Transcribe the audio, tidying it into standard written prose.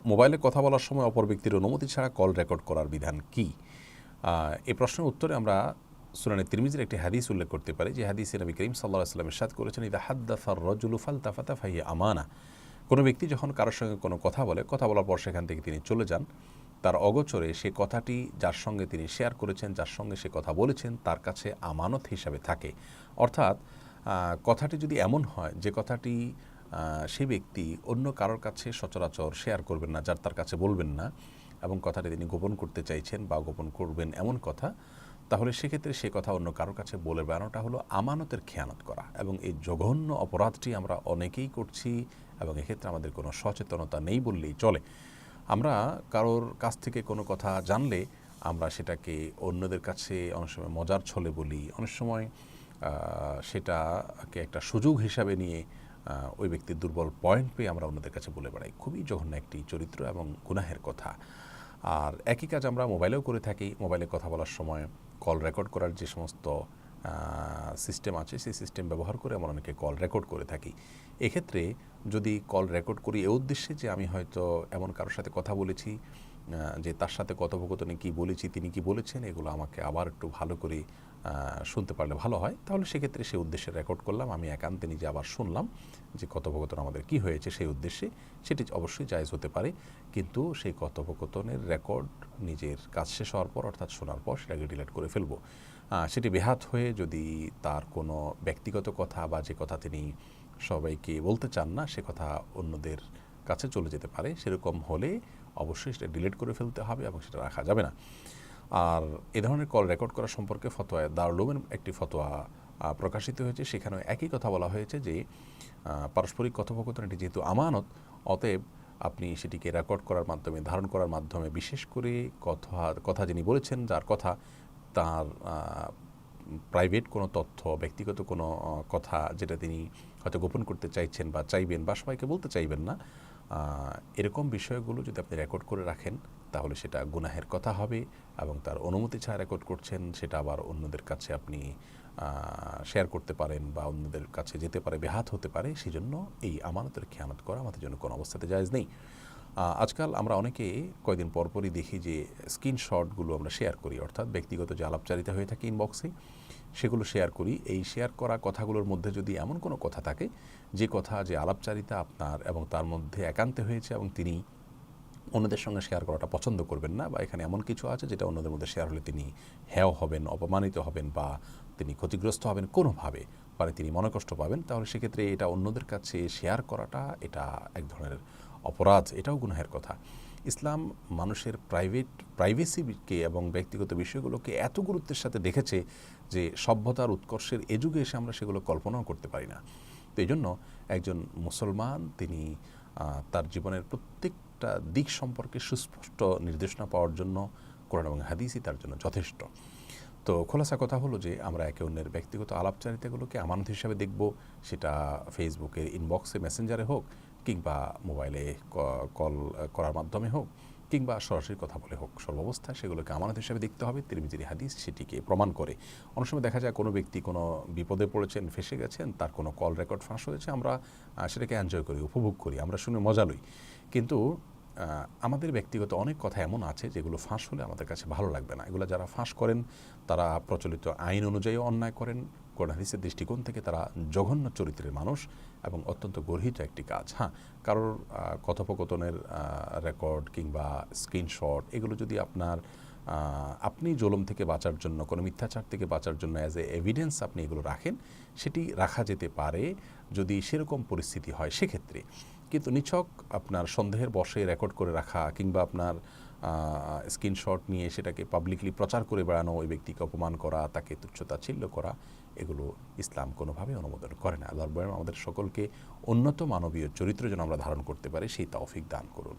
মোবাইলে কথা বলার সময় অপর ব্যক্তির অনুমতি ছাড়া কল রেকর্ড করার বিধান কি? এই প্রশ্নের উত্তরে আমরা সুনানে তিরমিজির একটি হাদিস উল্লেখ করতে পারি, যে হাদিসে নবী করিম সাল্লাল্লাহু আলাইহি ওয়াসাল্লাম ইরশাদ করেছেন, ইযা হাদ্দাসার রাজুলু ফালতাফাতা ফাহিয়া আমানা। কোনো ব্যক্তি যখন কারোর সঙ্গে কোনো কথা বলে, কথা বলার পর সেখান থেকে তিনি চলে যান, তার অগোচরে সে কথাটি যার সঙ্গে তিনি শেয়ার করেছেন, যার সঙ্গে সে কথা বলেছেন, তার কাছে আমানত হিসাবে থাকে। অর্থাৎ কথাটি যদি এমন হয় যে কথাটি সেই ব্যক্তি অন্য কারোর কাছে সচরাচর শেয়ার করবেন না, যার তার কাছে বলবেন না, এবং কথাটি তিনি গোপন করতে চাইছেন বা গোপন করবেন এমন কথা, তাহলে সেক্ষেত্রে সে কথা অন্য কারোর কাছে বলে বেড়ানোটা হলো আমানতের খেয়ানত করা। এবং এই জঘন্য অপরাধটি আমরা অনেকেই করছি, এবং এক্ষেত্রে আমাদের কোনো সচেতনতা নেই বললেই চলে। আমরা কারোর কাছ থেকে কোনো কথা জানলে আমরা সেটাকে অন্যদের কাছে অনেক সময় মজার ছলে বলি, অনেক সময় সেটাকে একটা সুযোগ হিসাবে নিয়ে ওই ব্যক্তির দুর্বল পয়েন্ট পেয়ে আমরা অন্যদের কাছে বলে বেড়াই। খুবই জঘন্য একটি চরিত্র এবং গুনাহের কথা। আর একই কাজ আমরা মোবাইলেও করে থাকি। মোবাইলে কথা বলার সময় কল রেকর্ড করার যে সমস্ত সিস্টেম আছে, সেই সিস্টেম ব্যবহার করে আমরা অনেকে কল রেকর্ড করে থাকি। এক্ষেত্রে যদি কল রেকর্ড করি এ উদ্দেশ্যে যে আমি হয়তো এমন কারোর সাথে কথা বলেছি, যে তার সাথে কথোপকথনে কী বলেছি, তিনি কি বলেছেন, এগুলো আমাকে আবার একটু ভালো করে শুনতে পারলে ভালো হয়, তাহলে সেক্ষেত্রে সেই উদ্দেশ্যে রেকর্ড করলাম, আমি একান্তে নিজে আবার শুনলাম যে কথোপকথন আমাদের কি হয়েছে সেই উদ্দেশ্যে, সেটি অবশ্যই জায়েজ হতে পারে। কিন্তু সেই কথোপকথনের রেকর্ড নিজের কাজ শেষ হওয়ার পর, অর্থাৎ শোনার পর সেটাকে ডিলিট করে ফেলবো। সেটি বেহাত হয়ে যদি তার কোনো ব্যক্তিগত কথা বা যে কথা তিনি সবাইকে বলতে চান না, সে কথা অন্যদের কাছে চলে যেতে পারে। সেরকম হলে অবশ্যই সেটা ডিলিট করে ফেলতে হবে এবং সেটা রাখা যাবে না। আর এ ধরনের কল রেকর্ড করা সম্পর্কে ফতোয়ায় দারুল উলুমের একটি ফতোয়া প্রকাশিত হয়েছে। সেখানেও একই কথা বলা হয়েছে যে পারস্পরিক কথোপকথন এটি যেহেতু আমানত, অতএব আপনি সেটিকে রেকর্ড করার মাধ্যমে, ধারণ করার মাধ্যমে, বিশেষ করে কথা যিনি বলেছেন, যার কথা, তার প্রাইভেট কোনো তথ্য, ব্যক্তিগত কোনো কথা যেটা তিনি হয়তো গোপন করতে চাইছেন বা চাইবেন বা সবাইকে বলতে চাইবেন না, এরকম বিষয়গুলো যদি আপনি রেকর্ড করে রাখেন, তাহলে সেটা গুনাহের কথা হবে। এবং তার অনুমতি ছাড়া রেকর্ড করছেন, সেটা আবার অন্যদের কাছে আপনি শেয়ার করতে পারেন বা অন্যদের কাছে যেতে পারে, বেহাত হতে পারে। সেজন্য এই আমানতের খেয়ানত করা আমাদের জন্য কোনো অবস্থাতে জায়েজ নেই। আজকাল আমরা অনেকে কয়েকদিন পরপরই দেখি যে স্ক্রিনশটগুলো আমরা শেয়ার করি, অর্থাৎ ব্যক্তিগত যে আলাপচারিতা হয়ে থাকে ইনবক্সে, সেগুলো শেয়ার করি। এই শেয়ার করা কথাগুলোর মধ্যে যদি এমন কোনো কথা থাকে, যে কথা, যে আলাপচারিতা আপনার এবং তার মধ্যে একান্তে হয়েছে এবং তিনি অন্যদের সঙ্গে শেয়ার করাটা পছন্দ করবেন না, বা এখানে এমন কিছু আছে যেটা অন্যদের মধ্যে শেয়ার হলে তিনি হেয় হবেন, অপমানিত হবেন, বা তিনি ক্ষতিগ্রস্ত হবেন কোনোভাবে, মানে তিনি মনে কষ্ট পাবেন, তাহলে সেক্ষেত্রে এটা অন্যদের কাছে শেয়ার করাটা এটা এক ধরনের অপরাধ, এটাও গুনাহের কথা। ইসলাম মানুষের প্রাইভেসিকে এবং ব্যক্তিগত বিষয়গুলোকে এত গুরুত্বের সাথে দেখেছে যে সভ্যতার উৎকর্ষের এ যুগে এসে আমরা সেগুলো কল্পনাও করতে পারি না। তো এই জন্য একজন মুসলমান তিনি তার জীবনের প্রত্যেকটা দিক সম্পর্কে সুস্পষ্ট নির্দেশনা পাওয়ার জন্য কোরআন এবং হাদিসই তার জন্য যথেষ্ট। তো খোলাসা কথা হলো যে আমরা একে অন্যের ব্যক্তিগত আলাপচারিতাগুলোকে আমানত হিসাবে দেখব, সেটা ফেসবুকের ইনবক্সে, মেসেঞ্জারে হোক, কিংবা মোবাইলে কল করার মাধ্যমে হোক, কিংবা সরাসরি কথা বলে হোক, সর্বাবস্থায় সেগুলোকে আমানত হিসাবে দেখতে হবে। তিরমিজির হাদিস সেটিকে প্রমাণ করে। অনেক সময় দেখা যায় কোনো ব্যক্তি কোনো বিপদে পড়েছেন, ফেঁসে গেছেন, তার কোনো কল রেকর্ড ফাঁস হয়েছে, আমরা সেটাকে এনজয় করি, উপভোগ করি, আমরা শুনে মজা লই। কিন্তু আমাদের ব্যক্তিগত অনেক কথা এমন আছে যেগুলো ফাঁস হলে আমাদের কাছে ভালো লাগবে না। এগুলো যারা ফাঁস করেন তারা প্রচলিত আইন অনুযায়ী অন্যায় করেন, কোরআন হাদিসের দৃষ্টিকোণ থেকে তারা জঘন্য চরিত্রের মানুষ এবং অত্যন্ত গর্হিত একটি কাজ। হ্যাঁ, কারোর কথোপকথনের রেকর্ড কিংবা স্ক্রিনশট, এগুলো যদি আপনি জুলুম থেকে বাঁচার জন্য, কোনো মিথ্যাচার থেকে বাঁচার জন্য অ্যাজ এ এভিডেন্স আপনি এগুলো রাখেন, সেটি রাখা যেতে পারে যদি সেরকম পরিস্থিতি হয় সেক্ষেত্রে। কিন্তু নিছক আপনার সন্দেহের বশে রেকর্ড করে রাখা কিংবা আপনার স্ক্রিনশট নিয়ে সেটাকে পাবলিকলি প্রচার করে বেড়ানো, ওই ব্যক্তিকে অপমান করা, তাকে তুচ্ছ-তাচ্ছিল্য করা, এগুলো ইসলাম কোনোভাবেই অনুমোদন করে না। আল্লাহ আমাদের সকলকে উন্নত মানবীয় চরিত্র যেন আমরা ধারণ করতে পারি, সেই তৌফিক দান করুন।